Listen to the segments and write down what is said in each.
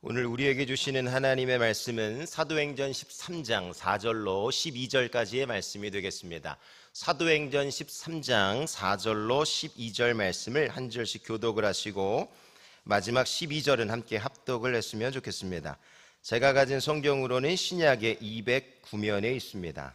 오늘 우리에게 주시는 하나님의 말씀은 사도행전 13장 4절로 12절까지의 말씀이 되겠습니다. 사도행전 13장 4절로 12절 말씀을 한 절씩 교독을 하시고 마지막 12절은 함께 합독을 했으면 좋겠습니다. 제가 가진 성경으로는 신약의 209면에 있습니다.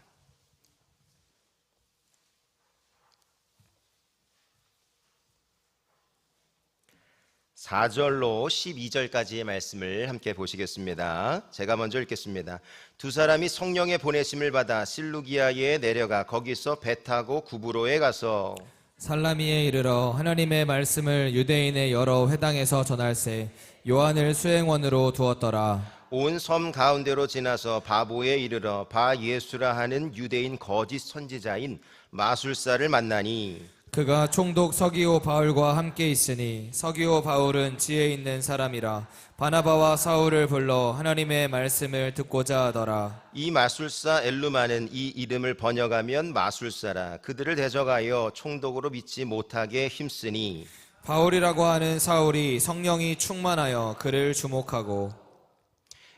4절로 12절까지의 말씀을 함께 보시겠습니다. 제가 먼저 읽겠습니다. 두 사람이 성령의 보내심을 받아 실루기아에 내려가 거기서 배 타고 구브로에 가서 살라미에 이르러 하나님의 말씀을 유대인의 여러 회당에서 전할세 요한을 수행원으로 두었더라. 온 섬 가운데로 지나서 바보에 이르러 바 예수라 하는 유대인 거짓 선지자인 마술사를 만나니 그가 총독 서기오 바울과 함께 있으니 서기오 바울은 지혜 있는 사람이라 바나바와 사울을 불러 하나님의 말씀을 듣고자 하더라. 이 마술사 엘루마는 이 이름을 번역하면 마술사라. 그들을 대적하여 총독으로 믿지 못하게 힘쓰니 바울이라고 하는 사울이 성령이 충만하여 그를 주목하고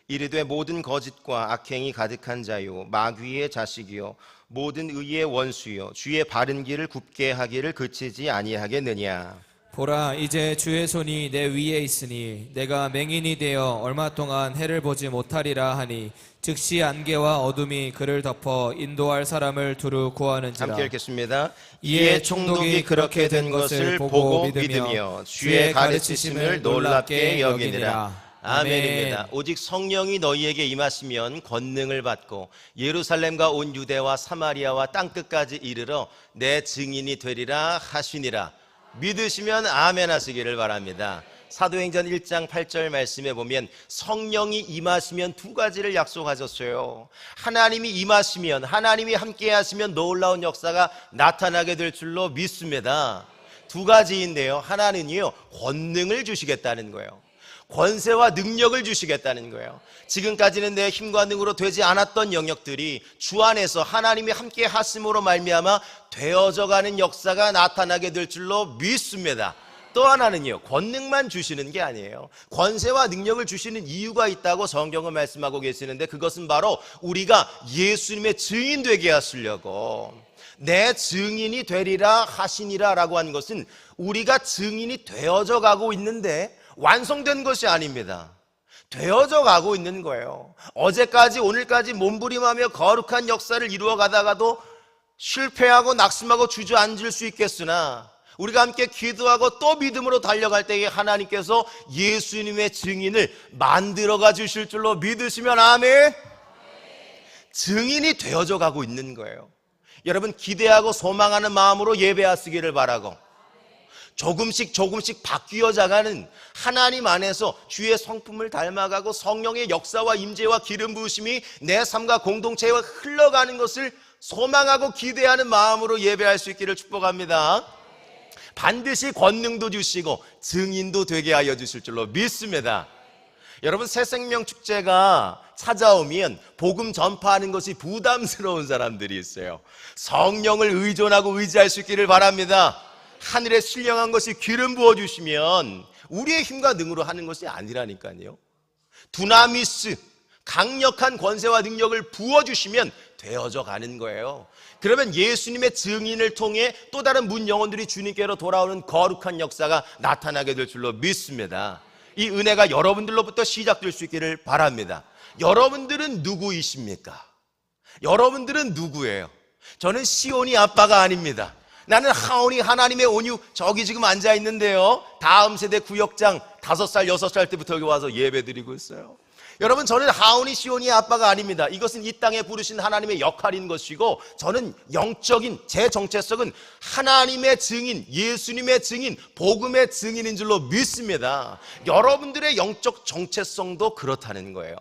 이르되 모든 거짓과 악행이 가득한 자요 마귀의 자식이요 모든 의의 원수요 주의 바른 길을 굽게 하기를 그치지 아니하겠느냐. 보라, 이제 주의 손이 내 위에 있으니 내가 맹인이 되어 얼마 동안 해를 보지 못하리라 하니 즉시 안개와 어둠이 그를 덮어 인도할 사람을 두루 구하는지라. 함께 읽겠습니다. 이에 총독이 그렇게 된 것을 보고 믿으며 주의 가르치심을 놀랍게 여기니라. 아멘입니다. 오직 성령이 너희에게 임하시면 권능을 받고 예루살렘과 온 유대와 사마리아와 땅끝까지 이르러 내 증인이 되리라 하시니라. 믿으시면 아멘 하시기를 바랍니다. 사도행전 1장 8절 말씀에 보면 성령이 임하시면 두 가지를 약속하셨어요. 하나님이 임하시면, 하나님이 함께 하시면 놀라운 역사가 나타나게 될 줄로 믿습니다. 두 가지인데요, 하나는요 권능을 주시겠다는 거예요. 권세와 능력을 주시겠다는 거예요. 지금까지는 내 힘과 능으로 되지 않았던 영역들이 주 안에서 하나님이 함께 하심으로 말미암아 되어져가는 역사가 나타나게 될 줄로 믿습니다. 또 하나는요, 권능만 주시는 게 아니에요. 권세와 능력을 주시는 이유가 있다고 성경은 말씀하고 계시는데 그것은 바로 우리가 예수님의 증인 되게 하시려고. 내 증인이 되리라 하시니라 라고 한 것은 우리가 증인이 되어져 가고 있는데 완성된 것이 아닙니다. 되어져 가고 있는 거예요. 어제까지 오늘까지 몸부림하며 거룩한 역사를 이루어 가다가도 실패하고 낙심하고 주저앉을 수 있겠으나 우리가 함께 기도하고 또 믿음으로 달려갈 때에 하나님께서 예수님의 증인을 만들어가 주실 줄로 믿으시면 아멘. 증인이 되어져 가고 있는 거예요. 여러분, 기대하고 소망하는 마음으로 예배하시기를 바라고 조금씩 바뀌어져가는 하나님 안에서 주의 성품을 닮아가고 성령의 역사와 임재와 기름 부으심이 내 삶과 공동체에 흘러가는 것을 소망하고 기대하는 마음으로 예배할 수 있기를 축복합니다. 반드시 권능도 주시고 증인도 되게 하여 주실 줄로 믿습니다. 여러분, 새생명 축제가 찾아오면 복음 전파하는 것이 부담스러운 사람들이 있어요. 성령을 의존하고 의지할 수 있기를 바랍니다. 하늘에 신령한 것이 기름 부어주시면 우리의 힘과 능으로 하는 것이 아니라니까요. 두나미스, 강력한 권세와 능력을 부어주시면 되어져 가는 거예요. 그러면 예수님의 증인을 통해 또 다른 문 영혼들이 주님께로 돌아오는 거룩한 역사가 나타나게 될 줄로 믿습니다. 이 은혜가 여러분들로부터 시작될 수 있기를 바랍니다. 여러분들은 누구이십니까? 여러분들은 누구예요? 저는 시온이 아빠가 아닙니다. 나는 하온이 하나님의 온유, 저기 지금 앉아 있는데요, 다음 세대 구역장 5살 6살 때부터 여기 와서 예배 드리고 있어요. 여러분, 저는 하온이 시온이 아빠가 아닙니다. 이것은 이 땅에 부르신 하나님의 역할인 것이고, 저는 영적인 제 정체성은 하나님의 증인, 예수님의 증인, 복음의 증인인 줄로 믿습니다. 여러분들의 영적 정체성도 그렇다는 거예요.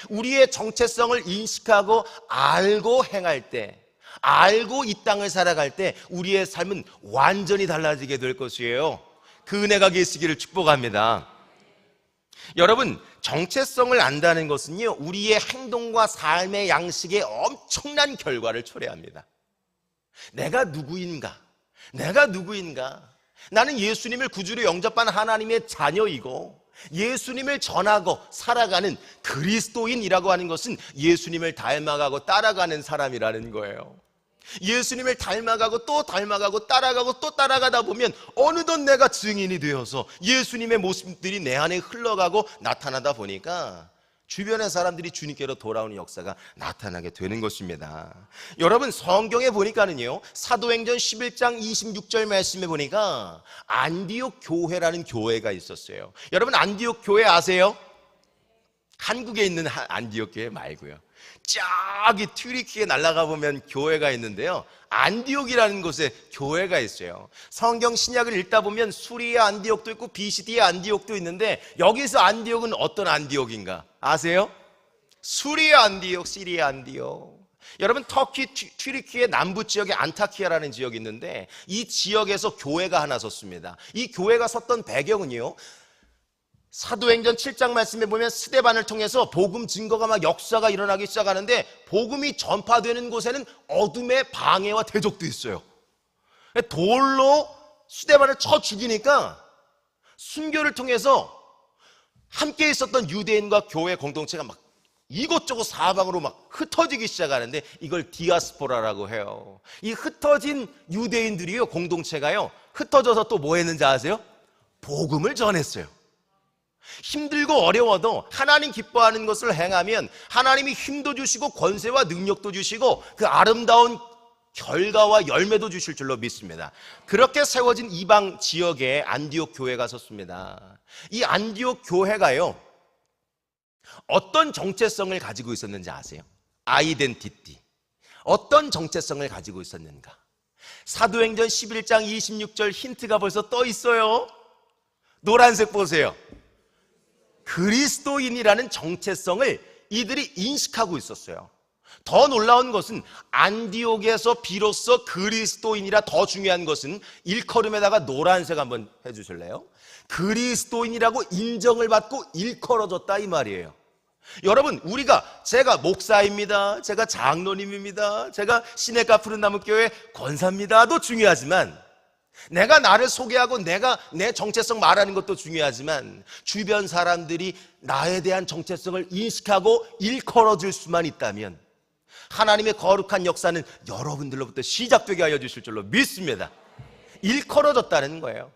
우리의 정체성을 인식하고 알고 행할 때, 알고 이 땅을 살아갈 때 우리의 삶은 완전히 달라지게 될 것이에요. 그 은혜가 계시기를 축복합니다. 여러분, 정체성을 안다는 것은요, 우리의 행동과 삶의 양식에 엄청난 결과를 초래합니다. 내가 누구인가? 나는 예수님을 구주로 영접한 하나님의 자녀이고 예수님을 전하고 살아가는 그리스도인이라고 하는 것은 예수님을 닮아가고 따라가는 사람이라는 거예요. 예수님을 닮아가고 또 닮아가고 따라가고 또 따라가다 보면 어느덧 내가 증인이 되어서 예수님의 모습들이 내 안에 흘러가고 나타나다 보니까 주변의 사람들이 주님께로 돌아오는 역사가 나타나게 되는 것입니다. 여러분, 성경에 보니까는요, 사도행전 11장 26절 말씀에 보니까 안디옥 교회라는 교회가 있었어요. 여러분, 안디옥 교회 아세요? 한국에 있는 안디옥 교회 말고요, 저기 튀르키에 날아가 보면 교회가 있는데요, 안디옥이라는 곳에 교회가 있어요. 성경 신약을 읽다 보면 수리의 안디옥도 있고 비시디의 안디옥도 있는데, 여기서 안디옥은 어떤 안디옥인가 아세요? 수리의 안디옥, 시리의 안디옥. 여러분, 터키 튀르키의 남부 지역에 안타키아라는 지역이 있는데, 이 지역에서 교회가 하나 섰습니다. 이 교회가 섰던 배경은요, 사도행전 7장 말씀에 보면 스데반을 통해서 복음 증거가 막 역사가 일어나기 시작하는데, 복음이 전파되는 곳에는 어둠의 방해와 대적도 있어요. 돌로 스데반을 쳐 죽이니까 순교를 통해서 함께 있었던 유대인과 교회 공동체가 막 이곳저곳 사방으로 막 흩어지기 시작하는데, 이걸 디아스포라라고 해요. 이 흩어진 유대인들이요, 공동체가요, 흩어져서 또 뭐 했는지 아세요? 복음을 전했어요. 힘들고 어려워도 하나님 기뻐하는 것을 행하면 하나님이 힘도 주시고 권세와 능력도 주시고 그 아름다운 결과와 열매도 주실 줄로 믿습니다. 그렇게 세워진 이방 지역에 안디옥 교회가 섰습니다. 이 안디옥 교회가요, 어떤 정체성을 가지고 있었는지 아세요? 아이덴티티. 어떤 정체성을 가지고 있었는가? 사도행전 11장 26절 힌트가 벌써 떠 있어요. 노란색 보세요. 그리스도인이라는 정체성을 이들이 인식하고 있었어요. 더 놀라운 것은 안디옥에서 비로소 그리스도인이라, 더 중요한 것은 일컬음에다가 노란색 한번 해주실래요? 그리스도인이라고 인정을 받고 일컬어졌다 이 말이에요. 여러분, 제가 목사입니다, 제가 장로님입니다, 제가 시내가 푸른 나무교회 권사입니다도 중요하지만, 내가 나를 소개하고 내가 내 정체성 말하는 것도 중요하지만, 주변 사람들이 나에 대한 정체성을 인식하고 일컬어줄 수만 있다면 하나님의 거룩한 역사는 여러분들로부터 시작되게 하여 주실 줄로 믿습니다. 일컬어졌다는 거예요.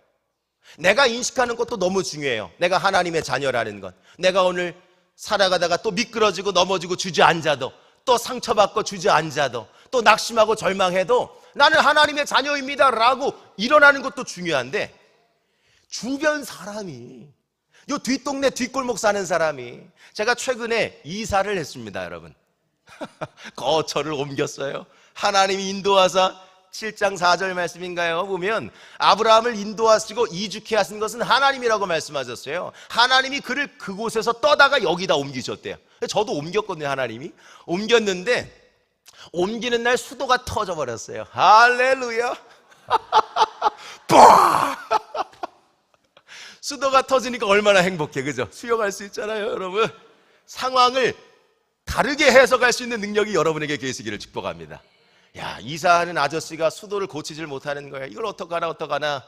내가 인식하는 것도 너무 중요해요. 내가 하나님의 자녀라는 것. 내가 오늘 살아가다가 또 미끄러지고 넘어지고 주저앉아도, 또 상처받고 주저앉아도, 또 낙심하고 절망해도 나는 하나님의 자녀입니다 라고 일어나는 것도 중요한데, 주변 사람이, 요 뒷동네 뒷골목 사는 사람이, 제가 최근에 이사를 했습니다. 여러분, 거처를 옮겼어요. 하나님이 인도하사 7장 4절 말씀인가요? 보면 아브라함을 인도하시고 이주케 하신 것은 하나님이라고 말씀하셨어요. 하나님이 그를 그곳에서 떠다가 여기다 옮기셨대요. 저도 옮겼거든요. 하나님이 옮겼는데, 옮기는 날 수도가 터져버렸어요. 할렐루야. 수도가 터지니까 얼마나 행복해, 그죠? 수용할 수 있잖아요. 여러분, 상황을 다르게 해석할 수 있는 능력이 여러분에게 계시기를 축복합니다. 야, 이사하는 아저씨가 수도를 고치질 못하는 거야. 이걸 어떡하나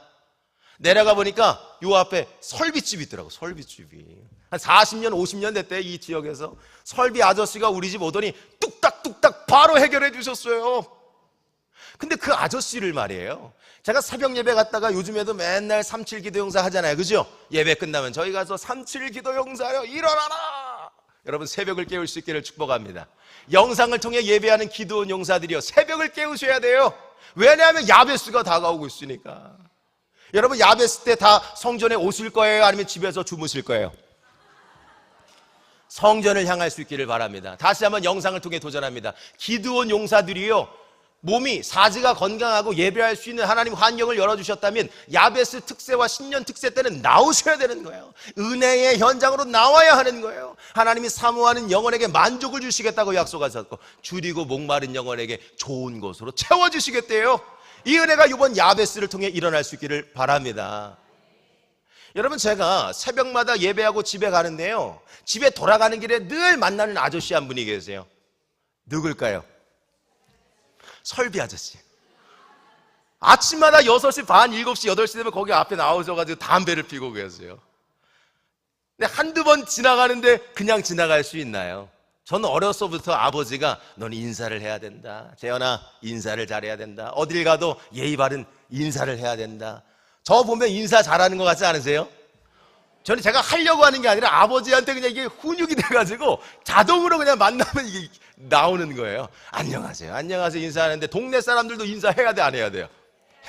내려가 보니까 요 앞에 설비집이 있더라고. 설비집이 한 40년 50년 됐대. 이 지역에서 설비 아저씨가 우리 집 오더니 뚝딱뚝딱 바로 해결해 주셨어요. 근데 그 아저씨를 말이에요, 제가 새벽 예배 갔다가 요즘에도 맨날 37 기도 용사 하잖아요, 그죠? 예배 끝나면 저희 가서 37 기도 용사요 일어나라. 여러분, 새벽을 깨울 수 있기를 축복합니다. 영상을 통해 예배하는 기도원 용사들이요, 새벽을 깨우셔야 돼요. 왜냐하면 야베스가 다가오고 있으니까. 여러분, 야베스 때 다 성전에 오실 거예요? 아니면 집에서 주무실 거예요? 성전을 향할 수 있기를 바랍니다. 다시 한번 영상을 통해 도전합니다. 기드온 용사들이요, 몸이 사지가 건강하고 예배할 수 있는 하나님 환경을 열어주셨다면 야베스 특세와 신년 특세 때는 나오셔야 되는 거예요. 은혜의 현장으로 나와야 하는 거예요. 하나님이 사모하는 영혼에게 만족을 주시겠다고 약속하셨고, 줄이고 목마른 영혼에게 좋은 것으로 채워주시겠대요. 이 은혜가 이번 야베스를 통해 일어날 수 있기를 바랍니다. 여러분, 제가 새벽마다 예배하고 집에 가는데요, 집에 돌아가는 길에 늘 만나는 아저씨 한 분이 계세요. 누굴까요? 설비 아저씨. 아침마다 6시 반, 7시, 8시 되면 거기 앞에 나오셔가지고 담배를 피고 계세요. 근데 한두 번 지나가는데 그냥 지나갈 수 있나요? 저는 어려서부터 아버지가 너는 인사를 해야 된다. 재현아, 인사를 잘해야 된다. 어딜 가도 예의 바른 인사를 해야 된다. 저 보면 인사 잘하는 것 같지 않으세요? 저는 제가 하려고 하는 게 아니라 아버지한테 그냥 이게 훈육이 돼가지고 자동으로 그냥 만나면 이게 나오는 거예요. 안녕하세요, 안녕하세요 인사하는데 동네 사람들도 인사해야 돼, 안 해야 돼요?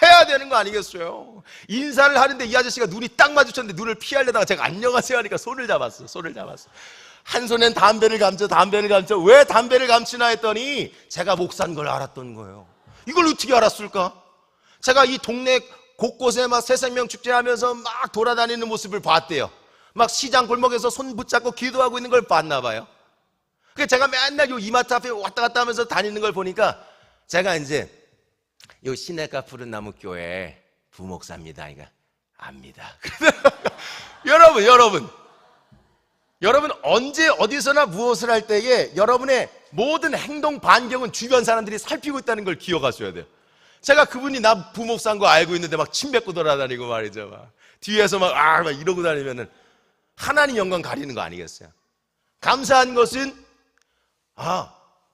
해야 되는 거 아니겠어요? 인사를 하는데 이 아저씨가 눈이 딱 마주쳤는데 눈을 피하려다가 제가 안녕하세요 하니까 손을 잡았어. 한 손엔 담배를 감죠. 왜 담배를 감추나 했더니 제가 목사인 걸 알았던 거예요. 이걸 어떻게 알았을까? 제가 이 동네 곳곳에 막 새생명 축제하면서 막 돌아다니는 모습을 봤대요. 막 시장 골목에서 손 붙잡고 기도하고 있는 걸 봤나 봐요. 그래서 제가 맨날 요 이마트 앞에 왔다 갔다 하면서 다니는 걸 보니까 제가 이제 요 시내가 푸른 나무 교회 부목사입니다. 이거 압니다. 여러분 언제 어디서나 무엇을 할 때에 여러분의 모든 행동 반경은 주변 사람들이 살피고 있다는 걸 기억하셔야 돼요. 제가 그분이 나 부목사인 거 알고 있는데 막 침 뱉고 돌아다니고 말이죠. 막 뒤에서 막 이러고 다니면은 하나님 영광 가리는 거 아니겠어요? 감사한 것은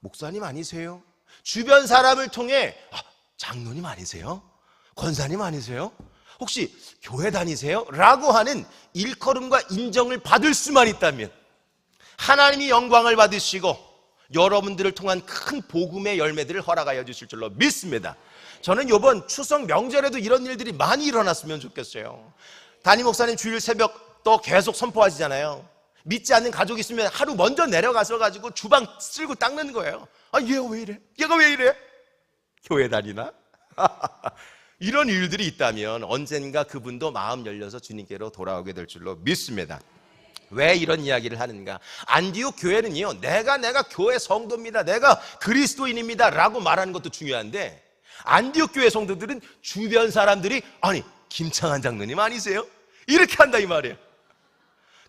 목사님 아니세요? 주변 사람을 통해 장로님 아니세요? 권사님 아니세요? 혹시 교회 다니세요? 라고 하는 일컬음과 인정을 받을 수만 있다면 하나님이 영광을 받으시고 여러분들을 통한 큰 복음의 열매들을 허락하여 주실 줄로 믿습니다. 저는 이번 추석 명절에도 이런 일들이 많이 일어났으면 좋겠어요. 담임 목사님 주일 새벽도 계속 선포하시잖아요. 믿지 않는 가족이 있으면 하루 먼저 내려가서 가지고 주방 쓸고 닦는 거예요. 얘가 왜 이래? 얘가 왜 이래? 교회 다니나? 이런 일들이 있다면 언젠가 그분도 마음 열려서 주님께로 돌아오게 될 줄로 믿습니다. 왜 이런 이야기를 하는가? 안디옥 교회는요, 내가 교회 성도입니다, 내가 그리스도인입니다 라고 말하는 것도 중요한데, 안디옥 교회 성도들은 주변 사람들이 김창한 장로님 아니세요? 이렇게 한다 이 말이에요.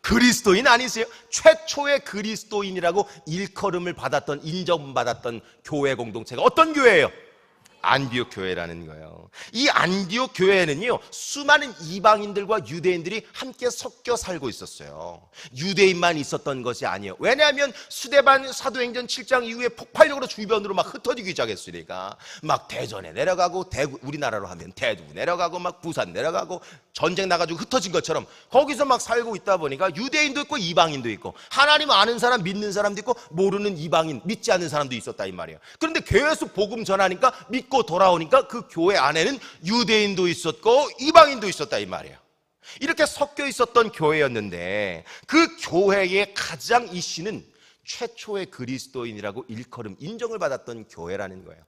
그리스도인 아니세요? 최초의 그리스도인이라고 일컬음을 받았던, 인정받았던 교회 공동체가 어떤 교회예요? 안디옥 교회라는 거예요. 이 안디옥 교회에는요, 수많은 이방인들과 유대인들이 함께 섞여 살고 있었어요. 유대인만 있었던 것이 아니에요. 왜냐하면 수데반 사도행전 7장 이후에 폭발적으로 주변으로 막 흩어지기 시작했으니까 막 대전에 내려가고, 대구, 우리나라로 하면 대구 내려가고, 막 부산 내려가고, 전쟁 나가지고 흩어진 것처럼 거기서 막 살고 있다 보니까 유대인도 있고 이방인도 있고, 하나님 아는 사람, 믿는 사람도 있고, 모르는 이방인, 믿지 않는 사람도 있었다 이 말이에요. 그런데 계속 복음 전하니까, 믿고 돌아오니까 그 교회 안에는 유대인도 있었고 이방인도 있었다 이 말이에요. 이렇게 섞여 있었던 교회였는데, 그 교회의 가장 이슈는 최초의 그리스도인이라고 일컬음, 인정을 받았던 교회라는 거예요.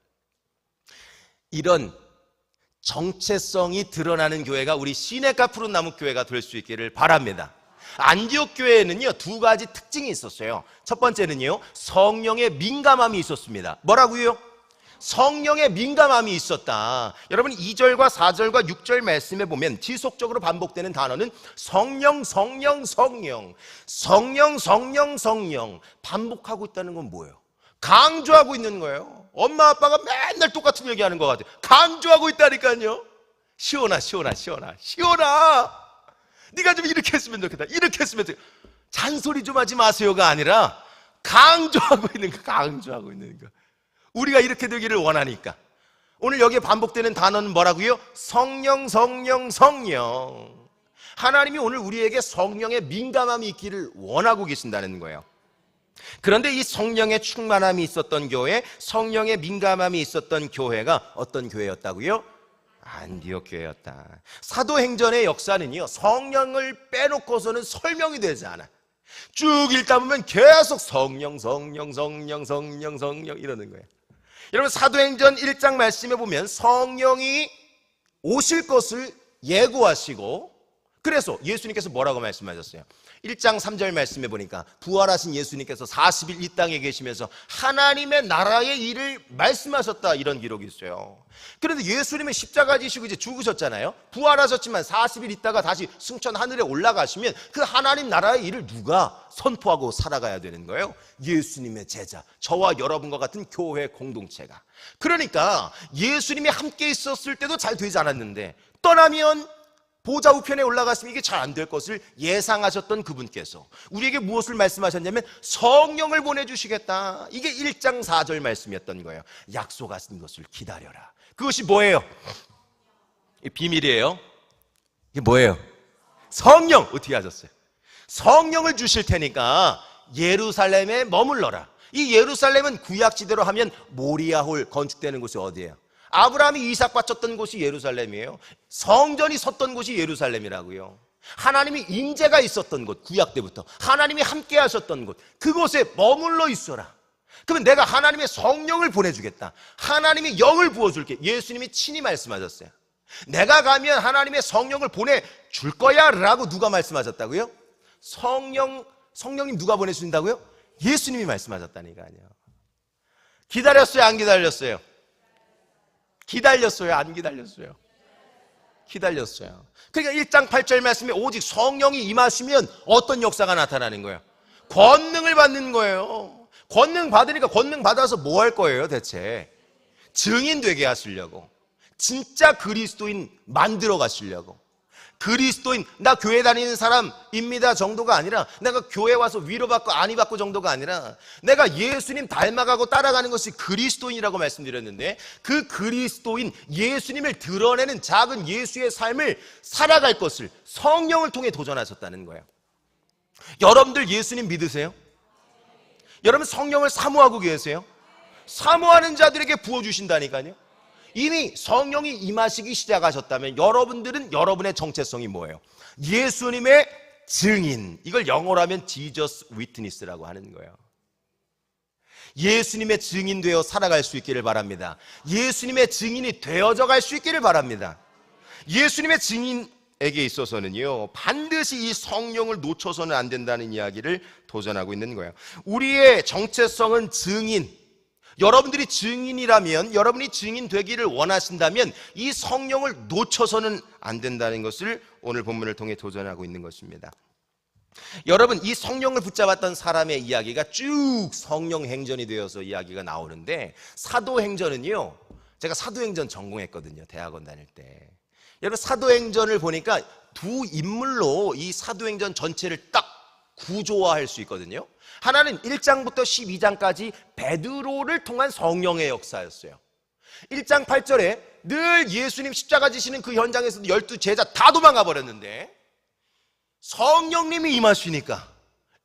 이런 정체성이 드러나는 교회가 우리 시내가 푸른 나무 교회가 될 수 있기를 바랍니다. 안디옥 교회에는요, 두 가지 특징이 있었어요. 첫 번째는요, 성령의 민감함이 있었습니다. 뭐라고요? 성령의 민감함이 있었다. 여러분 2절과 4절과 6절 말씀에 보면 지속적으로 반복되는 단어는 성령 반복하고 있다는 건 뭐예요? 강조하고 있는 거예요. 엄마 아빠가 맨날 똑같은 얘기하는 것 같아요. 강조하고 있다니까요. 시온아 네가 좀 이렇게 했으면 좋겠다, 이렇게 했으면 좋겠다. 잔소리 좀 하지 마세요가 아니라 강조하고 있는 거. 우리가 이렇게 되기를 원하니까. 오늘 여기에 반복되는 단어는 뭐라고요? 성령. 하나님이 오늘 우리에게 성령의 민감함이 있기를 원하고 계신다는 거예요. 그런데 이 성령의 충만함이 있었던 교회, 성령의 민감함이 있었던 교회가 어떤 교회였다고요? 안디옥 교회였다. 사도행전의 역사는요, 성령을 빼놓고서는 설명이 되지 않아. 쭉 읽다 보면 계속 성령 이러는 거예요. 여러분 사도행전 1장 말씀에 보면 성령이 오실 것을 예고하시고, 그래서 예수님께서 뭐라고 말씀하셨어요? 1장 3절 말씀에 보니까 부활하신 예수님께서 40일 이 땅에 계시면서 하나님의 나라의 일을 말씀하셨다, 이런 기록이 있어요. 그런데 예수님은 십자가 지시고 이제 죽으셨잖아요. 부활하셨지만 40일 있다가 다시 승천 하늘에 올라가시면 그 하나님 나라의 일을 누가 선포하고 살아가야 되는 거예요? 예수님의 제자, 저와 여러분과 같은 교회 공동체가. 그러니까 예수님이 함께 있었을 때도 잘 되지 않았는데 떠나면 보좌 우편에 올라갔으면 이게 잘 안 될 것을 예상하셨던 그분께서 우리에게 무엇을 말씀하셨냐면 성령을 보내주시겠다. 이게 1장 4절 말씀이었던 거예요. 약속하신 것을 기다려라. 그것이 뭐예요? 비밀이에요. 이게 뭐예요? 성령. 어떻게 하셨어요? 성령을 주실 테니까 예루살렘에 머물러라. 이 예루살렘은 구약지대로 하면 모리아홀 건축되는 곳이 어디예요? 아브라함이 이삭 바쳤던 곳이 예루살렘이에요. 성전이 섰던 곳이 예루살렘이라고요. 하나님이 임재가 있었던 곳, 구약 때부터 하나님이 함께 하셨던 곳, 그곳에 머물러 있어라. 그러면 내가 하나님의 성령을 보내주겠다. 하나님이 영을 부어줄게. 예수님이 친히 말씀하셨어요. 내가 가면 하나님의 성령을 보내줄 거야 라고 누가 말씀하셨다고요? 성령님 누가 보내주신다고요? 예수님이 말씀하셨다니까요. 기다렸어요, 안 기다렸어요? 기다렸어요, 안 기다렸어요? 기다렸어요. 그러니까 1장 8절 말씀에 오직 성령이 임하시면 어떤 역사가 나타나는 거예요? 권능을 받는 거예요. 권능 받으니까 권능 받아서 뭐 할 거예요 대체? 증인 되게 하시려고, 진짜 그리스도인 만들어 가시려고. 그리스도인, 나 교회 다니는 사람입니다 정도가 아니라, 내가 교회 와서 위로받고 안위받고 정도가 아니라, 내가 예수님 닮아가고 따라가는 것이 그리스도인이라고 말씀드렸는데, 그 그리스도인 예수님을 드러내는 작은 예수의 삶을 살아갈 것을 성령을 통해 도전하셨다는 거예요. 여러분들 예수님 믿으세요? 여러분 성령을 사모하고 계세요? 사모하는 자들에게 부어주신다니까요. 이미 성령이 임하시기 시작하셨다면 여러분들은 여러분의 정체성이 뭐예요? 예수님의 증인. 이걸 영어로 하면 Jesus Witness라고 하는 거예요. 예수님의 증인 되어 살아갈 수 있기를 바랍니다. 예수님의 증인이 되어져 갈 수 있기를 바랍니다. 예수님의 증인에게 있어서는요, 반드시 이 성령을 놓쳐서는 안 된다는 이야기를 도전하고 있는 거예요. 우리의 정체성은 증인. 여러분들이 증인이라면, 여러분이 증인 되기를 원하신다면 이 성령을 놓쳐서는 안 된다는 것을 오늘 본문을 통해 도전하고 있는 것입니다. 여러분, 이 성령을 붙잡았던 사람의 이야기가 쭉 성령 행전이 되어서 이야기가 나오는데, 사도행전은요, 제가 사도행전 전공했거든요, 대학원 다닐 때. 여러분, 사도행전을 보니까 두 인물로 이 사도행전 전체를 딱 구조화할 수 있거든요. 하나는 1장부터 12장까지 베드로를 통한 성령의 역사였어요. 1장 8절에 늘 예수님 십자가 지시는 그 현장에서도 12제자 다 도망가 버렸는데, 성령님이 임하시니까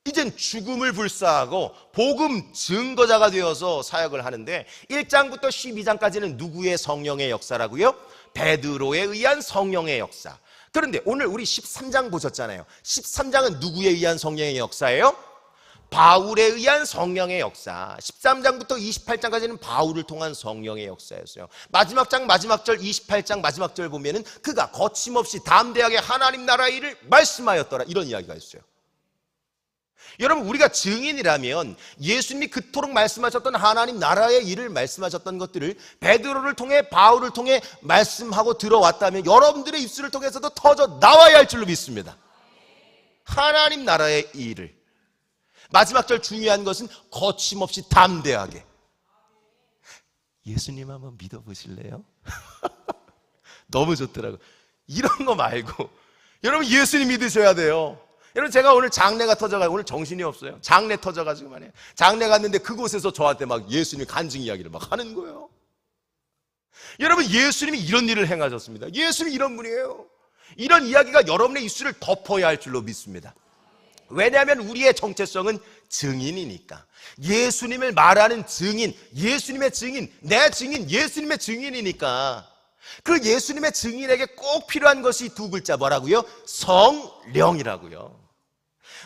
이젠 죽음을 불사하고 복음 증거자가 되어서 사역을 하는데, 1장부터 12장까지는 누구의 성령의 역사라고요? 베드로에 의한 성령의 역사. 그런데 오늘 우리 13장 보셨잖아요. 13장은 누구에 의한 성령의 역사예요? 바울에 의한 성령의 역사. 13장부터 28장까지는 바울을 통한 성령의 역사였어요. 마지막 장 마지막 절, 28장 마지막 절 보면은 그가 거침없이 담대하게 하나님 나라의 일을 말씀하였더라, 이런 이야기가 있어요. 여러분, 우리가 증인이라면 예수님이 그토록 말씀하셨던 하나님 나라의 일을 말씀하셨던 것들을 베드로를 통해, 바울을 통해 말씀하고 들어왔다면 여러분들의 입술을 통해서도 터져 나와야 할 줄로 믿습니다. 하나님 나라의 일을. 마지막 절 중요한 것은 거침없이 담대하게. 예수님 한번 믿어보실래요? 너무 좋더라고요. 이런 거 말고 여러분 예수님 믿으셔야 돼요. 여러분, 제가 오늘 장례가 터져가지고 오늘 정신이 없어요. 장례 터져가지고 말이에요. 장례 갔는데 그곳에서 저한테 막 예수님 간증 이야기를 막 하는 거예요. 여러분, 예수님이 이런 일을 행하셨습니다. 예수님이 이런 분이에요. 이런 이야기가 여러분의 입술을 덮어야 할 줄로 믿습니다. 왜냐하면 우리의 정체성은 증인이니까. 예수님을 말하는 증인, 예수님의 증인, 내 증인, 예수님의 증인이니까. 그 예수님의 증인에게 꼭 필요한 것이 두 글자, 뭐라고요? 성령이라고요.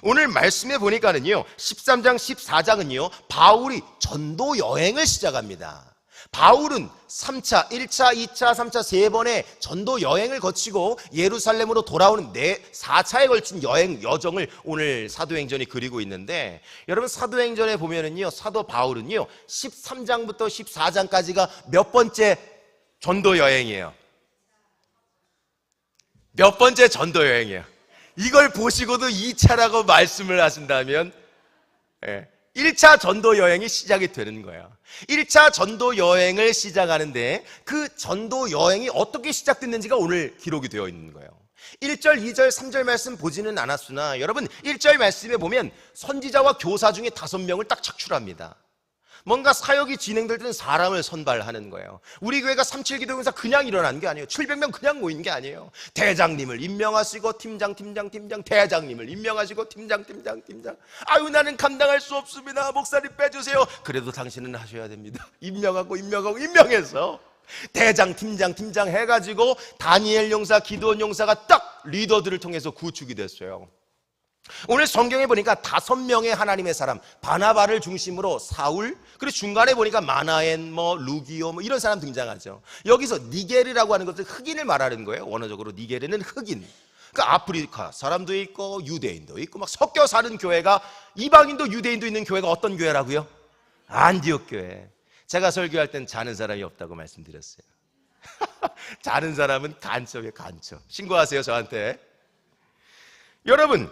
오늘 말씀해 보니까는요, 13장 14장은요 바울이 전도 여행을 시작합니다. 바울은 3차, 1차, 2차, 3차 3번의 전도 여행을 거치고 예루살렘으로 돌아오는 4차에 걸친 여행 여정을 오늘 사도행전이 그리고 있는데, 여러분 사도행전에 보면은요, 사도 바울은요 13장부터 14장까지가 몇 번째 전도 여행이에요? 몇 번째 전도 여행이에요? 이걸 보시고도 2차라고 말씀을 하신다면 1차 전도 여행이 시작이 되는 거예요. 1차 전도 여행을 시작하는데 그 전도 여행이 어떻게 시작됐는지가 오늘 기록이 되어 있는 거예요. 1절, 2절, 3절 말씀 보지는 않았으나 여러분 1절 말씀에 보면 선지자와 교사 중에 5명을 딱 착출합니다. 뭔가 사역이 진행될 때는 사람을 선발하는 거예요. 우리 교회가 37기도 행사 그냥 일어난 게 아니에요. 700명 그냥 모인 게 아니에요. 대장님을 임명하시고 팀장 대장님을 임명하시고 팀장. 아유 나는 감당할 수 없습니다. 목사님 빼주세요. 그래도 당신은 하셔야 됩니다. 임명해서 대장 팀장 해가지고 다니엘 용사, 기드온 용사가 딱 리더들을 통해서 구축이 됐어요. 오늘 성경에 보니까 5명의 하나님의 사람, 바나바를 중심으로 사울, 그리고 중간에 보니까 마나엔, 루기오 이런 사람 등장하죠. 여기서 니게르라고 하는 것은 흑인을 말하는 거예요. 원어적으로 니게르는 흑인. 그러니까 아프리카 사람도 있고 유대인도 있고 막 섞여 사는 교회가, 이방인도 유대인도 있는 교회가 어떤 교회라고요? 안디옥 교회. 제가 설교할 땐 자는 사람이 없다고 말씀드렸어요. 자는 사람은 간첩이에요, 간첩. 신고하세요, 저한테. 여러분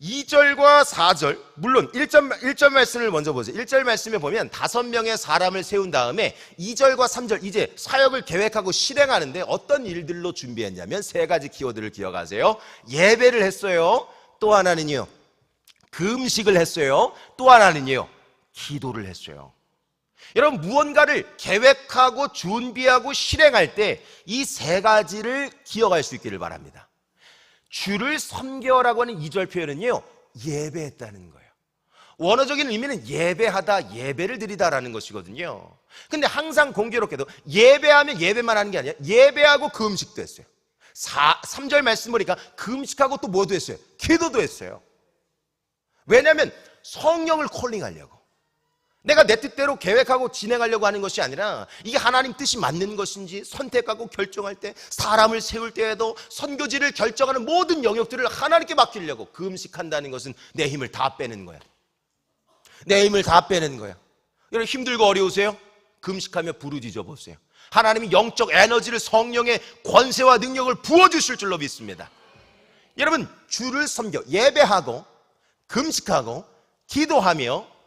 2절과 4절, 물론 1절 말씀을 먼저 보세요. 1절 말씀에 보면 5명의 사람을 세운 다음에 2절과 3절 이제 사역을 계획하고 실행하는데 어떤 일들로 준비했냐면 3가지 키워드를 기억하세요. 예배를 했어요. 또 하나는요, 금식을 했어요. 또 하나는요, 기도를 했어요. 여러분 무언가를 계획하고 준비하고 실행할 때 이 3가지를 기억할 수 있기를 바랍니다. 주를 섬겨라고 하는 2절 표현은요, 예배했다는 거예요. 원어적인 의미는 예배하다, 예배를 드리다라는 것이거든요. 근데 항상 공교롭게도 예배하면 예배만 하는 게 아니라 예배하고 금식도 했어요. 3절 말씀 보니까 금식하고 또 뭐도 했어요? 기도도 했어요. 왜냐하면 성령을 콜링하려고, 내가 내 뜻대로 계획하고 진행하려고 하는 것이 아니라 이게 하나님 뜻이 맞는 것인지 선택하고 결정할 때, 사람을 세울 때에도 선교지를 결정하는 모든 영역들을 하나님께 맡기려고 금식한다는 것은 내 힘을 다 빼는 거야. 내 힘을 다 빼는 거야. 여러분 힘들고 어려우세요? 금식하며 부르짖어 보세요. 하나님이 영적 에너지를, 성령의 권세와 능력을 부어주실 줄로 믿습니다. 여러분 주를 섬겨 예배하고 금식하고 기도하며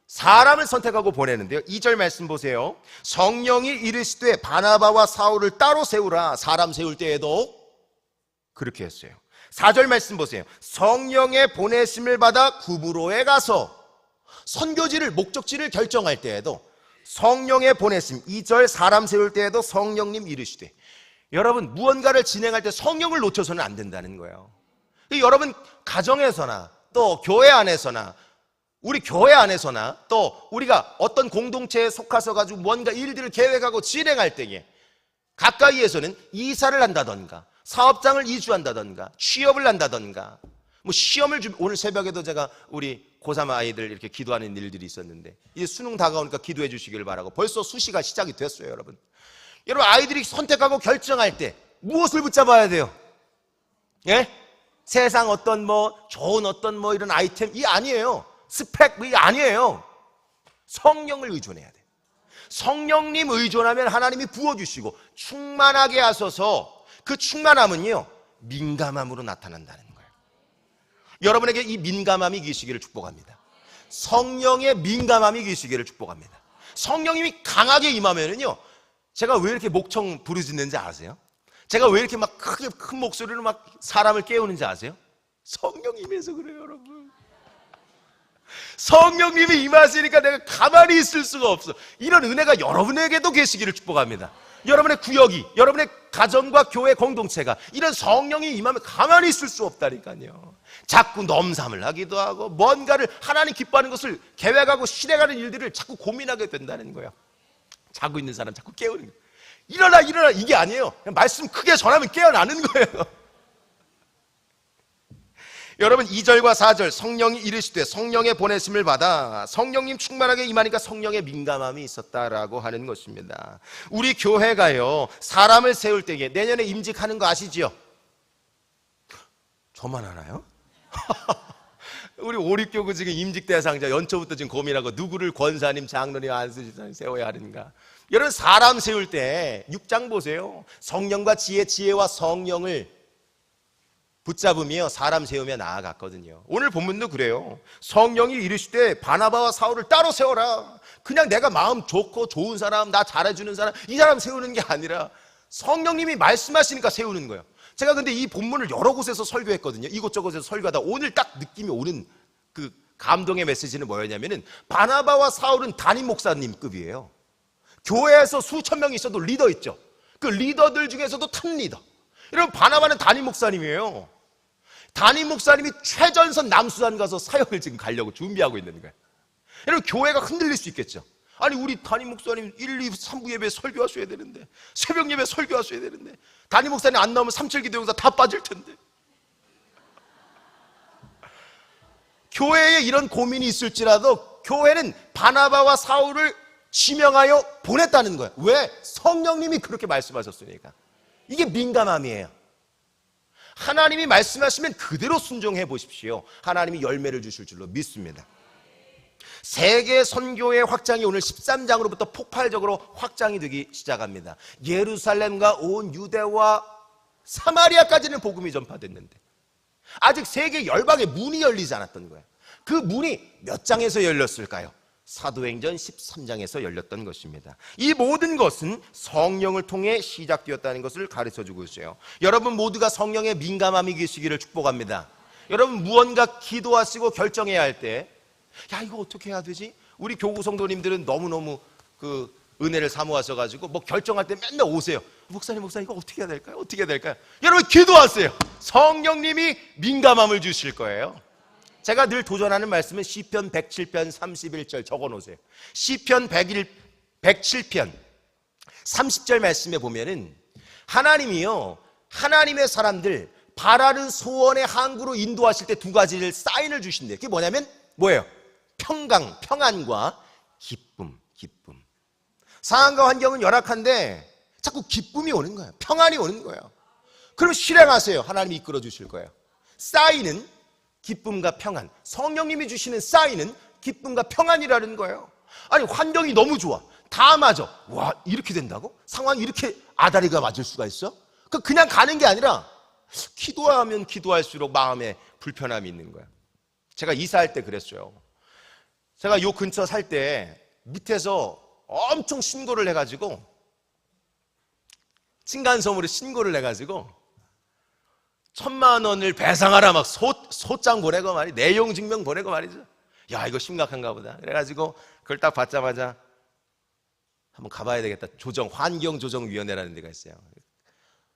사람을 선택하고 보내는데요. 2절 말씀 보세요. 성령이 이르시되 바나바와 사울을 따로 세우라. 사람 세울 때에도 그렇게 했어요. 4절 말씀 보세요. 성령의 보내심을 받아 구브로에 가서, 선교지를, 목적지를 결정할 때에도 성령의 보내심. 2절 사람 세울 때에도 성령님 이르시되. 여러분 무언가를 진행할 때 성령을 놓쳐서는 안 된다는 거예요. 여러분 가정에서나 또 교회 안에서나, 우리 교회 안에서나 또 우리가 어떤 공동체에 속해서 가지고 뭔가 일들을 계획하고 진행할 때에 가까이에서는 이사를 한다던가 사업장을 이주한다던가 취업을 한다던가 시험을 오늘 새벽에도 제가 우리 고3 아이들 이렇게 기도하는 일들이 있었는데, 이제 수능 다가오니까 기도해 주시길 바라고 벌써 수시가 시작이 됐어요. 여러분 아이들이 선택하고 결정할 때 무엇을 붙잡아야 돼요? 예? 세상 어떤 좋은 어떤 이런 아이템 이 아니에요. 스펙 이 아니에요. 성령을 의존해야 돼. 성령님 의존하면 하나님이 부어주시고 충만하게 하셔서 그 충만함은요 민감함으로 나타난다는 거예요. 여러분에게 이 민감함이 계시기를 축복합니다. 성령의 민감함이 계시기를 축복합니다. 성령님이 강하게 임하면은요, 제가 왜 이렇게 목청 부르짖는지 아세요? 제가 왜 이렇게 막 크게 큰 목소리로 막 사람을 깨우는지 아세요? 성령님에서 그래요. 여러분 성령님이 임하시니까 내가 가만히 있을 수가 없어. 이런 은혜가 여러분에게도 계시기를 축복합니다. 여러분의 구역이, 여러분의 가정과 교회 공동체가 이런 성령이 임하면 가만히 있을 수 없다니까요. 자꾸 넘삼을 하기도 하고 뭔가를 하나님 기뻐하는 것을 계획하고 실행하는 일들을 자꾸 고민하게 된다는 거예요. 자고 있는 사람 자꾸 깨우는 거예요. 일어나 이게 아니에요. 그냥 말씀 크게 전하면 깨어나는 거예요. 여러분 2절과 4절 성령이 이르시되 성령의 보내심을 받아, 성령님 충만하게 임하니까 성령의 민감함이 있었다라고 하는 것입니다. 우리 교회가요 사람을 세울 때에 내년에 임직하는 거 아시지요? 저만 하나요? 우리 오립교구 지금 임직 대상자 연초부터 지금 고민하고 누구를 권사님, 장로님, 안수지사님 세워야 하는가. 여러분 사람 세울 때 6장 보세요. 성령과 지혜와 성령을 붙잡으며 사람 세우며 나아갔거든요. 오늘 본문도 그래요. 성령이 이르시되 바나바와 사울을 따로 세워라. 그냥 내가 마음 좋고 좋은 사람, 나 잘해주는 사람, 이 사람 세우는 게 아니라 성령님이 말씀하시니까 세우는 거예요. 제가 근데 이 본문을 여러 곳에서 설교했거든요. 이곳저곳에서 설교하다 오늘 딱 느낌이 오는 그 감동의 메시지는 뭐였냐면은 바나바와 사울은 담임 목사님급이에요. 교회에서 수천 명이 있어도 리더 있죠. 그 리더들 중에서도 탑 리더. 여러분, 바나바는 담임 목사님이에요. 담임 목사님이 최전선 남수단 가서 사역을 지금 가려고 준비하고 있는 거예요. 여러분, 교회가 흔들릴 수 있겠죠. 아니, 우리 담임 목사님 1, 2, 3부 예배 설교하셔야 되는데, 새벽 예배 설교하셔야 되는데, 담임 목사님 안 나오면 3.7기도 용사 다 빠질 텐데. 교회에 이런 고민이 있을지라도 교회는 바나바와 사울을 지명하여 보냈다는 거예요. 왜? 성령님이 그렇게 말씀하셨으니까. 이게 민감함이에요. 하나님이 말씀하시면 그대로 순종해 보십시오. 하나님이 열매를 주실 줄로 믿습니다. 세계 선교의 확장이 오늘 13장으로부터 폭발적으로 확장이 되기 시작합니다. 예루살렘과 온 유대와 사마리아까지는 복음이 전파됐는데 아직 세계 열방의 문이 열리지 않았던 거예요. 그 문이 몇 장에서 열렸을까요? 사도행전 13장에서 열렸던 것입니다. 이 모든 것은 성령을 통해 시작되었다는 것을 가르쳐주고 있어요. 여러분 모두가 성령의 민감함이 계시기를 축복합니다. 여러분 무언가 기도하시고 결정해야 할 때 야, 이거 어떻게 해야 되지? 우리 교구 성도님들은 너무너무 그 은혜를 사모하셔가지고 뭐 결정할 때 맨날 오세요. 목사님 이거 어떻게 해야 될까요? 어떻게 해야 될까요? 여러분 기도하세요. 성령님이 민감함을 주실 거예요. 제가 늘 도전하는 말씀은 시편 107편 31절 적어놓으세요. 시편 107편 30절 말씀에 보면은 하나님이요, 하나님의 사람들 바라는 소원의 항구로 인도하실 때 두 가지를 사인을 주신대요. 그게 뭐냐면 뭐예요? 평강, 평안과 기쁨. 상황과 환경은 열악한데 자꾸 기쁨이 오는 거예요. 평안이 오는 거예요. 그럼 실행하세요. 하나님이 이끌어 주실 거예요. 사인은 기쁨과 평안. 성령님이 주시는 사인은 기쁨과 평안이라는 거예요. 아니 환경이 너무 좋아. 다 맞아. 와, 이렇게 된다고? 상황이 이렇게 아다리가 맞을 수가 있어? 그냥 가는 게 아니라 기도하면 기도할수록 마음에 불편함이 있는 거야. 제가 이사할 때 그랬어요. 제가 요 근처 살 때 밑에서 엄청 신고를 해가지고 층간소음으로 신고를 해가지고 1,000만 원을 배상하라 막 소장 보내고 말이죠. 내용 증명 보내고 말이죠. 야, 이거 심각한가 보다. 그래가지고 그걸 딱 받자마자 한번 가봐야 되겠다. 환경조정위원회라는 데가 있어요.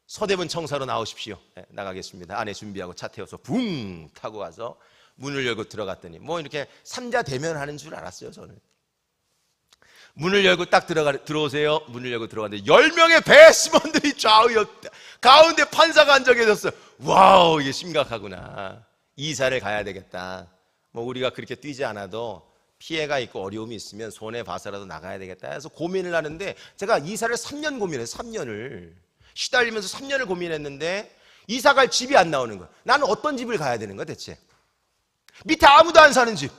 서대문 청사로 나오십시오. 네, 나가겠습니다. 안에 준비하고 차 태워서 붕 타고 가서 문을 열고 들어갔더니 뭐 이렇게 삼자 대면하는 줄 알았어요. 저는 문을 열고 딱 들어오세요. 문을 열고 들어갔는데 10명의 배심원들이 좌우였 가운데 판사가 앉아 계셨어요. 와우, 이게 심각하구나. 이사를 가야 되겠다. 뭐 우리가 그렇게 뛰지 않아도 피해가 있고 어려움이 있으면 손해 봐서라도 나가야 되겠다 해서 고민을 하는데 제가 이사를 3년 고민했어요. 3년을 시달리면서 3년을 고민했는데 이사 갈 집이 안 나오는 거야. 나는 어떤 집을 가야 되는 거야 대체? 밑에 아무도 안 사는 집.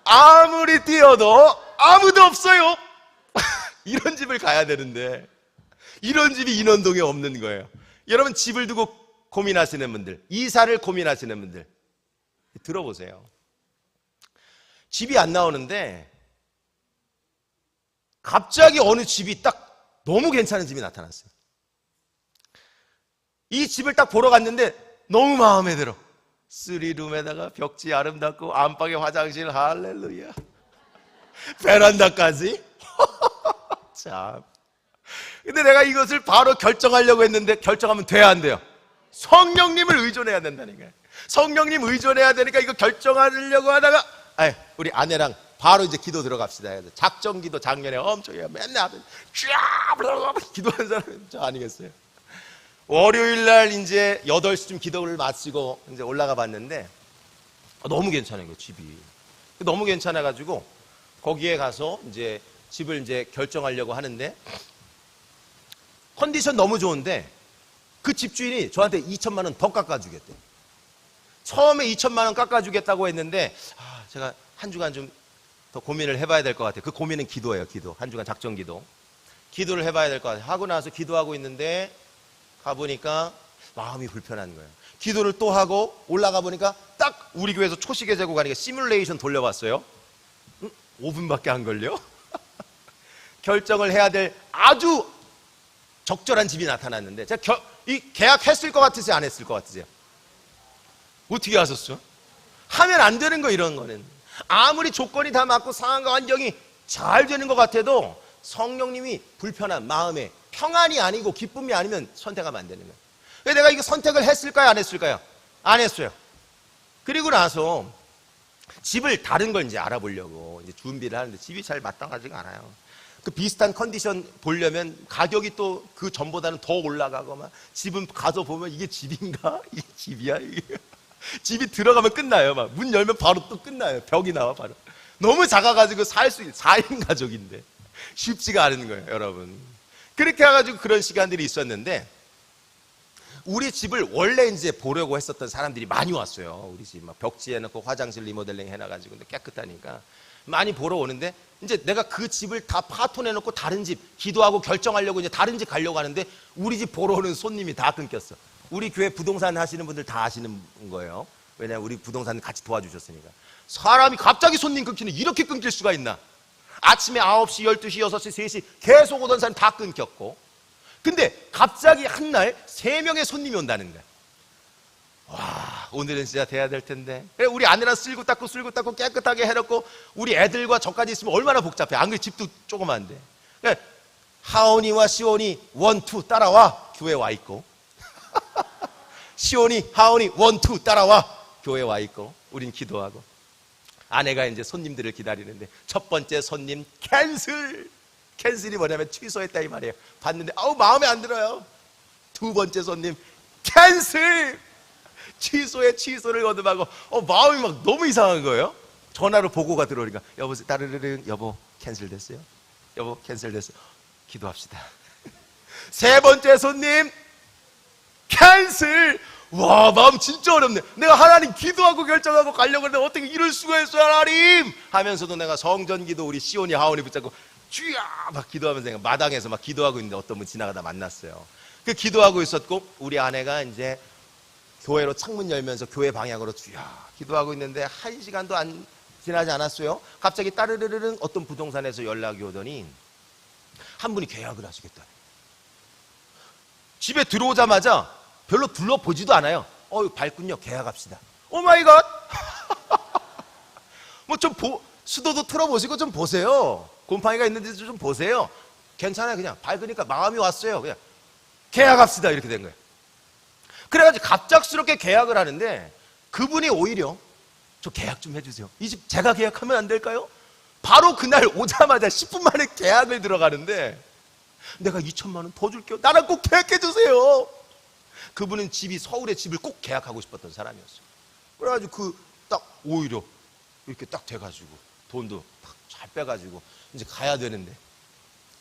아무리 뛰어도 아무도 없어요. 이런 집을 가야 되는데 이런 집이 인원동에 없는 거예요. 여러분 집을 두고 고민하시는 분들, 이사를 고민하시는 분들 들어보세요. 집이 안 나오는데 갑자기 어느 집이 딱 너무 괜찮은 집이 나타났어요. 이 집을 딱 보러 갔는데 너무 마음에 들어. 3룸에다가 벽지 아름답고 안방에 화장실 할렐루야, 베란다까지. 참. 근데 내가 이것을 바로 결정하려고 했는데 결정하면 돼야 안 돼요? 성령님을 의존해야 된다는 거예요. 성령님 의존해야 되니까 이거 결정하려고 하다가 우리 아내랑 바로 이제 기도 들어갑시다. 작정기도 작년에 엄청 맨날 하던 쫙 기도하는 사람은 저 아니겠어요? 월요일 날 이제 8시쯤 기도를 마치고 이제 올라가 봤는데 너무 괜찮은 거예요, 집이. 너무 괜찮아가지고 거기에 가서 이제 집을 이제 결정하려고 하는데 컨디션 너무 좋은데 그 집주인이 저한테 2천만 원 더 깎아주겠대. 처음에 2천만 원 깎아주겠다고 했는데 제가 한 주간 좀 더 고민을 해봐야 될 것 같아요. 그 고민은 기도예요, 기도. 한 주간 작정 기도. 기도를 해봐야 될 것 같아요. 하고 나서 기도하고 있는데 가보니까 마음이 불편한 거예요. 기도를 또 하고 올라가 보니까 딱 우리 교회에서 초시계 재고 가니까 시뮬레이션 돌려봤어요. 5분밖에 안 걸려? 결정을 해야 될 아주 적절한 집이 나타났는데 제가 이 계약했을 것 같으세요? 안 했을 것 같으세요? 어떻게 하셨어? 하면 안 되는 거, 이런 거는. 아무리 조건이 다 맞고 상황과 환경이 잘 되는 것 같아도 성령님이 불편한 마음에 평안이 아니고 기쁨이 아니면 선택하면 안 되는 거예요. 그래서 내가 이거 선택을 했을까요? 안 했을까요? 안 했어요. 그리고 나서 집을 다른 걸 이제 알아보려고 이제 준비를 하는데 집이 잘 마땅하지가 않아요. 그 비슷한 컨디션 보려면 가격이 또 그 전보다는 더 올라가고 막 집은 가서 보면 이게 집인가? 이게 집이야? 이게 집이 들어가면 끝나요. 막 문 열면 바로 또 끝나요. 벽이 나와 바로. 너무 작아가지고 살 수 4인 가족인데 쉽지가 않은 거예요, 여러분. 그렇게 해가지고 그런 시간들이 있었는데 우리 집을 원래 이제 보려고 했었던 사람들이 많이 왔어요. 우리 집 막 벽지 해놓고 화장실 리모델링 해놔가지고 근데 깨끗하니까 많이 보러 오는데 이제 내가 그 집을 다 파손해놓고 다른 집 기도하고 결정하려고 이제 다른 집 가려고 하는데 우리 집 보러 오는 손님이 다 끊겼어. 우리 교회 부동산 하시는 분들 다 아시는 거예요. 왜냐하면 우리 부동산 같이 도와주셨으니까. 사람이 갑자기 손님 끊기는 이렇게 끊길 수가 있나? 아침에 9시, 12시, 6시, 3시 계속 오던 사람 다 끊겼고 근데 갑자기 한 날 3명의 손님이 온다는 거야. 와, 오늘은 진짜 돼야 될 텐데. 그래, 우리 아내랑 쓸고 닦고 깨끗하게 해놓고 우리 애들과 저까지 있으면 얼마나 복잡해. 안 그래 집도 조그만데. 그래, 하온이와 시온이 1, 2 따라와 교회 와 있고 시온이 하온이 1, 2 따라와 교회 와 있고 우린 기도하고 아내가 이제 손님들을 기다리는데 첫 번째 손님 캔슬이 뭐냐면 취소했다 이 말이에요. 봤는데 아우 마음에 안 들어요. 두 번째 손님 캔슬 취소를 거듭하고 마음이 막 너무 이상한 거예요. 전화로 보고가 들어오니까 여보세요 따르르릉 여보 캔슬됐어요. 여보 캔슬됐어요. 기도합시다. 세 번째 손님 캔슬. 와 마음 진짜 어렵네. 내가 하나님 기도하고 결정하고 가려고 했는데 어떻게 이럴 수가 있어요 하나님 하면서도 내가 성전기도 우리 시온이 하온이 붙잡고 쥐야 막 기도하면서 내가 마당에서 막 기도하고 있는데 어떤 분 지나가다 만났어요. 그 기도하고 있었고 우리 아내가 이제 교회로 창문 열면서 교회 방향으로 쥐야 기도하고 있는데 1시간도 안 지나지 않았어요. 갑자기 따르르르릉 어떤 부동산에서 연락이 오더니 한 분이 계약을 하시겠다. 집에 들어오자마자 별로 둘러보지도 않아요. 밝군요. 계약합시다. 오 마이 갓. 뭐 좀 수도도 틀어보시고 좀 보세요. 곰팡이가 있는지 좀 보세요. 괜찮아요. 그냥 밝으니까 마음이 왔어요. 그냥 계약합시다. 이렇게 된 거예요. 그래가지고 갑작스럽게 계약을 하는데 그분이 오히려 저 계약 좀 해주세요. 이 집 제가 계약하면 안 될까요? 바로 그날 오자마자 10분 만에 계약을 들어가는데 내가 2천만 원 더 줄게요. 나랑 꼭 계약해주세요. 그분은 서울에 집을 꼭 계약하고 싶었던 사람이었어요. 그래가지고 딱 오히려 이렇게 딱 돼가지고 돈도 잘 빼가지고 이제 가야 되는데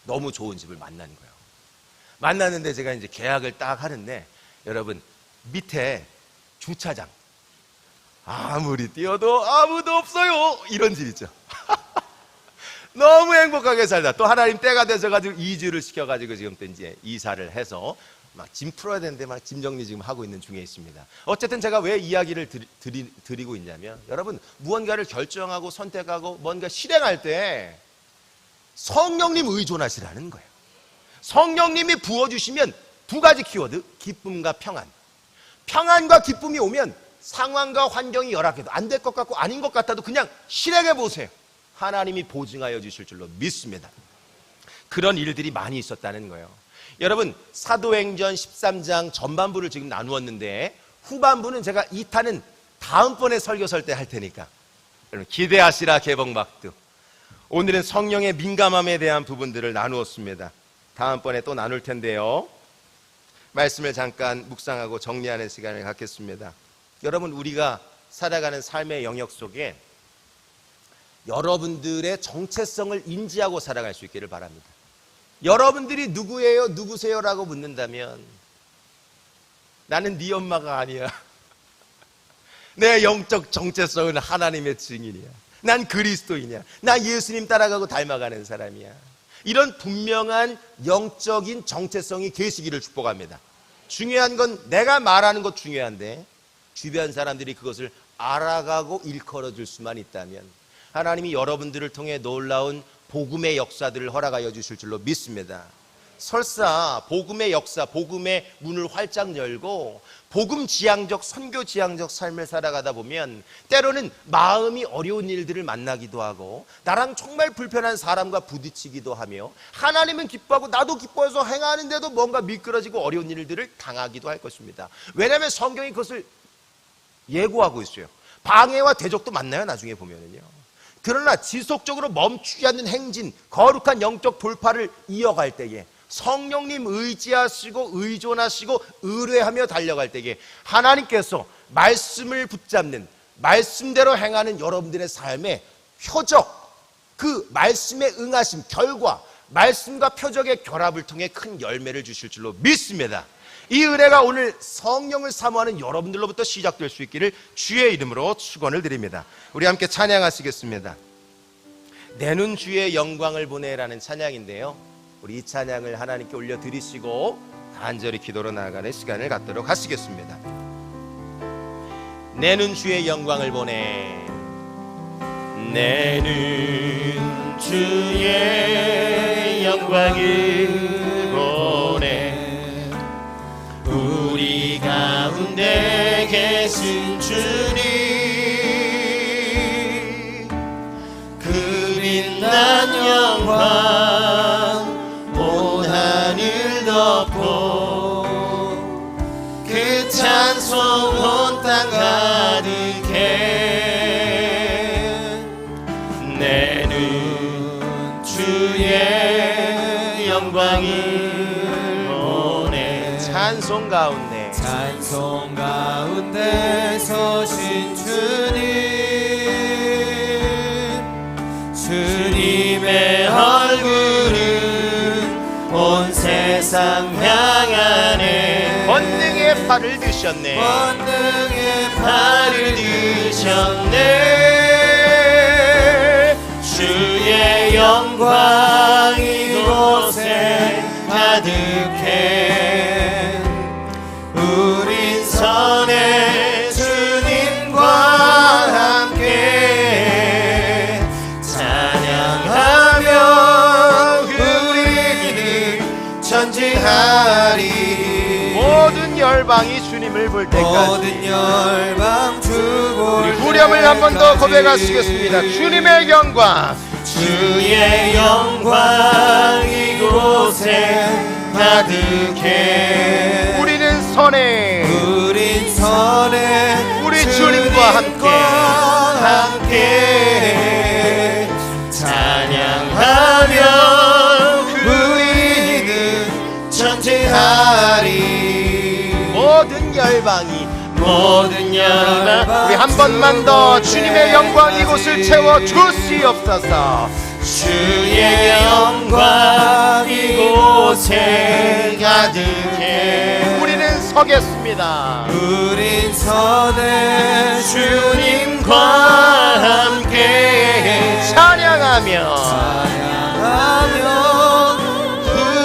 너무 좋은 집을 만난 거예요. 만났는데 제가 이제 계약을 딱 하는데 여러분 밑에 주차장 아무리 뛰어도 아무도 없어요. 이런 집 있죠. 너무 행복하게 살다. 또 하나님 때가 되셔가지고 이주를 시켜가지고 지금 또 이제 이사를 해서 막 짐 풀어야 되는데 막 짐 정리 지금 하고 있는 중에 있습니다. 어쨌든 제가 왜 이야기를 드리고 있냐면 여러분 무언가를 결정하고 선택하고 뭔가 실행할 때 성령님 의존하시라는 거예요. 성령님이 부어주시면 두 가지 키워드 기쁨과 평안. 평안과 기쁨이 오면 상황과 환경이 열악해도 안 될 것 같고 아닌 것 같아도 그냥 실행해 보세요. 하나님이 보증하여 주실 줄로 믿습니다. 그런 일들이 많이 있었다는 거예요. 여러분 사도행전 13장 전반부를 지금 나누었는데 후반부는 제가 2탄은 다음번에 설교 설 때 할 테니까 여러분 기대하시라. 개봉박두. 오늘은 성령의 민감함에 대한 부분들을 나누었습니다. 다음번에 또 나눌 텐데요. 말씀을 잠깐 묵상하고 정리하는 시간을 갖겠습니다. 여러분 우리가 살아가는 삶의 영역 속에 여러분들의 정체성을 인지하고 살아갈 수 있기를 바랍니다. 여러분들이 누구예요? 누구세요? 라고 묻는다면 나는 네 엄마가 아니야. 내 영적 정체성은 하나님의 증인이야. 난 그리스도인이야. 나 예수님 따라가고 닮아가는 사람이야. 이런 분명한 영적인 정체성이 계시기를 축복합니다. 중요한 건 내가 말하는 것 중요한데 주변 사람들이 그것을 알아가고 일컬어 줄 수만 있다면 하나님이 여러분들을 통해 놀라운 복음의 역사들을 허락하여 주실 줄로 믿습니다. 설사 복음의 역사, 복음의 문을 활짝 열고 복음 지향적, 선교 지향적 삶을 살아가다 보면 때로는 마음이 어려운 일들을 만나기도 하고 나랑 정말 불편한 사람과 부딪히기도 하며 하나님은 기뻐하고 나도 기뻐해서 행하는데도 뭔가 미끄러지고 어려운 일들을 당하기도 할 것입니다. 왜냐하면 성경이 그것을 예고하고 있어요. 방해와 대적도 만나요, 나중에 보면은요. 그러나 지속적으로 멈추지 않는 행진, 거룩한 영적 돌파를 이어갈 때에 성령님 의지하시고 의존하시고 의뢰하며 달려갈 때에 하나님께서 말씀을 붙잡는, 말씀대로 행하는 여러분들의 삶의 표적, 그 말씀에 응하심, 결과, 말씀과 표적의 결합을 통해 큰 열매를 주실 줄로 믿습니다. 이 은혜가 오늘 성령을 사모하는 여러분들로부터 시작될 수 있기를 주의 이름으로 축원을 드립니다. 우리 함께 찬양하시겠습니다. 내는 주의 영광을 보내라는 찬양인데요, 우리 이 찬양을 하나님께 올려드리시고 간절히 기도로 나아가는 시간을 갖도록 하시겠습니다. 내는 주의 영광을 보내, 내는 주의 영광을 보내, 우리 가운데 계신 주님, 그 빛난 영광 온 하늘 덮고 그 찬송 온 땅 가득해, 내는 주의 영광을 보내. 찬송 가운데, 찬송 가운데 서신 주님, 주님의 얼굴은 온 세상 향하네. 권능의 팔을 드셨네, 권능의 팔을 드셨네. 주의 영광 이곳에 가득해, 우린 선의 주님과 함께 찬양하며 우리는 전진하리. 모든 열방이 주님을 볼 때까지, 모든 열방 주 볼 우리 후렴을 한 번 더 고백하시겠습니다. 주님의 영광, 주의 영광 이곳에 가득해, 우리는 선에, 우린 선에 우리 주님과 함께 찬양하며 우리는 전진하리. 모든 열방이, 모든 열방, 우리 한 번만 더 주님의 영광 이곳을 채워 주시옵소서. 주의 영광 이곳에 가득해, 우리는 서겠습니다. 우린 선에 주님과 함께 찬양하며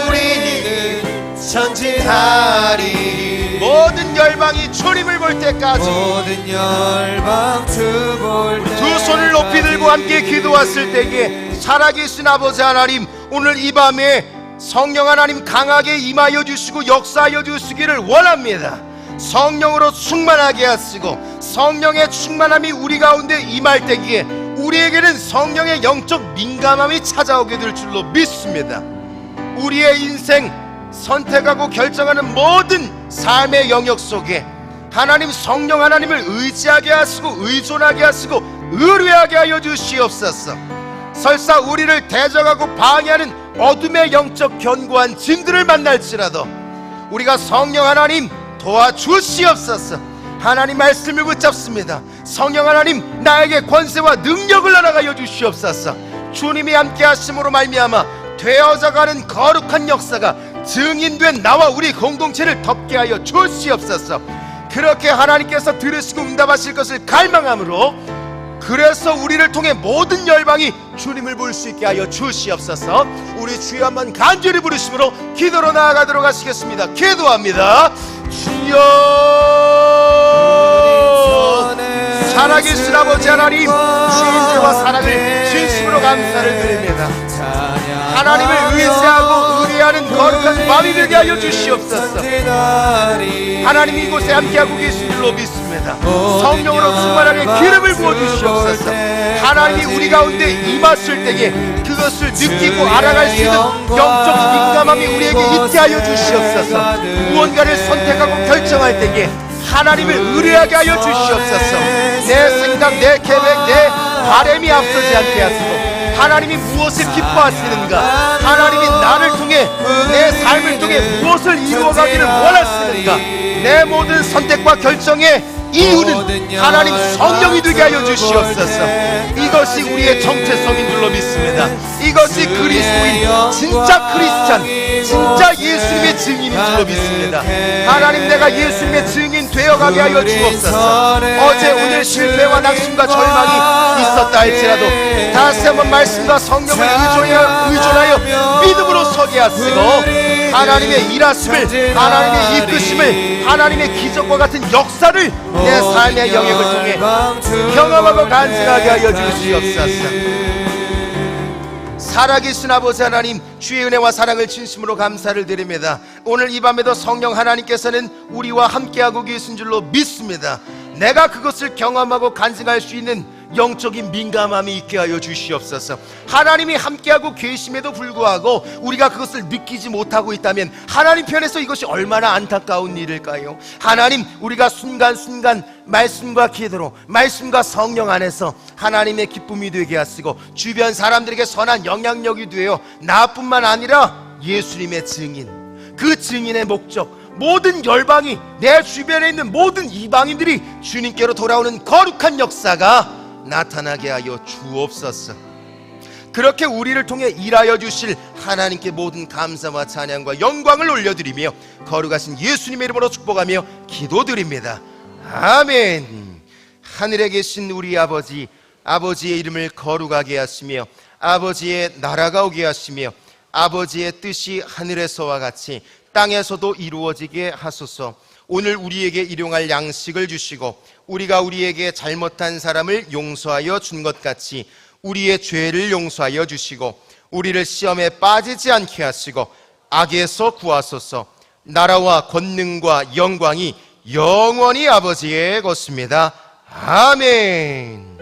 우리는 전진하리. 모든 열방이 주님을 볼 때까지 모든 열방 주 볼 때 두 손을 높이 들고 함께 기도했을 때에 살아계신 아버지 하나님, 오늘 이 밤에 성령 하나님 강하게 임하여 주시고 역사하여 주시기를 원합니다. 성령으로 충만하게 하시고 성령의 충만함이 우리 가운데 임할 때기에 우리에게는 성령의 영적 민감함이 찾아오게 될 줄로 믿습니다. 우리의 인생 선택하고 결정하는 모든 삶의 영역 속에 하나님, 성령 하나님을 의지하게 하시고 의존하게 하시고 의뢰하게 하여 주시옵소서. 설사 우리를 대적하고 방해하는 어둠의 영적 견고한 짐들을 만날지라도 우리가 성령 하나님 도와주시옵소서. 하나님 말씀을 붙잡습니다. 성령 하나님, 나에게 권세와 능력을 허락하여 주시옵소서. 주님이 함께 하심으로 말미암아 되어져가는 거룩한 역사가 증인된 나와 우리 공동체를 덮게 하여 주시옵소서. 그렇게 하나님께서 들으시고 응답하실 것을 갈망함으로, 그래서 우리를 통해 모든 열방이 주님을 볼 수 있게 하여 주시옵소서. 우리 주여 한번 간절히 부르심으로 기도로 나아가도록 하시겠습니다. 기도합니다. 주여, 살아계신 아버지 하나님, 주인들과 사랑을 진심으로 감사를 드립니다. 하나님을 의지하고 의뢰하고 예배하는 거룩한 밤이 되게 하여 주시옵소서. 하나님 이곳에 함께하고 계신 줄로 믿습니다. 성령으로 충만하게 기름을 부어주시옵소서. 하나님이 우리 가운데 임하실 때에 그것을 느끼고 알아갈 수 있는 영적 민감함이 우리에게 있게 하여 주시옵소서. 무언가를 선택하고 결정할 때에 하나님을 의뢰하게 하여 주시옵소서. 내 생각, 내 계획, 내 바람이 앞서지 않게 하시고 하나님이 무엇을 기뻐하시는가, 하나님이 나를 통해 내 삶을 통해 무엇을 이루어가기를 원하시는가, 내 모든 선택과 결정의 이유는 하나님 성령이 되게 하여 주시옵소서. 이것이 우리의 정체성인 줄로 믿습니다. 이것이 그리스도인 진짜 크리스찬, 진짜 예수님의 증인인 줄로 믿습니다. 하나님, 내가 예수님의 증인 되어가게 하여 주옵소서. 어제 오늘 실패와 낙심과 절망이 있었다 할지라도 다시 한번 말씀과 성령을 의존하여 믿음으로 서게 하시고 하나님의 일하심을, 하나님의 이끄심을, 하나님의 기적과 같은 역사를 내 삶의 영역을 통해 경험하고 간증하게 하여 주시옵소서. 살아계신 아버지 하나님, 주의 은혜와 사랑을 진심으로 감사를 드립니다. 오늘 이 밤에도 성령 하나님께서는 우리와 함께하고 계신 줄로 믿습니다. 내가 그것을 경험하고 간증할 수 있는 영적인 민감함이 있게 하여 주시옵소서. 하나님이 함께하고 계심에도 불구하고 우리가 그것을 느끼지 못하고 있다면 하나님 편에서 이것이 얼마나 안타까운 일일까요? 하나님, 우리가 순간순간 말씀과 기도로, 말씀과 성령 안에서 하나님의 기쁨이 되게 하시고 주변 사람들에게 선한 영향력이 되어 나뿐만 아니라 예수님의 증인, 그 증인의 목적, 모든 열방이, 내 주변에 있는 모든 이방인들이 주님께로 돌아오는 거룩한 역사가 나타나게 하여 주옵소서. 그렇게 우리를 통해 일하여 주실 하나님께 모든 감사와 찬양과 영광을 올려드리며 거룩하신 예수님의 이름으로 축복하며 기도드립니다. 아멘. 하늘에 계신 우리 아버지, 아버지의 이름을 거룩하게 하시며 아버지의 나라가 오게 하시며 아버지의 뜻이 하늘에서와 같이 땅에서도 이루어지게 하소서. 오늘 우리에게 일용할 양식을 주시고 우리가 우리에게 잘못한 사람을 용서하여 준 것 같이 우리의 죄를 용서하여 주시고 우리를 시험에 빠지지 않게 하시고 악에서 구하소서. 나라와 권능과 영광이 영원히 아버지의 것입니다. 아멘.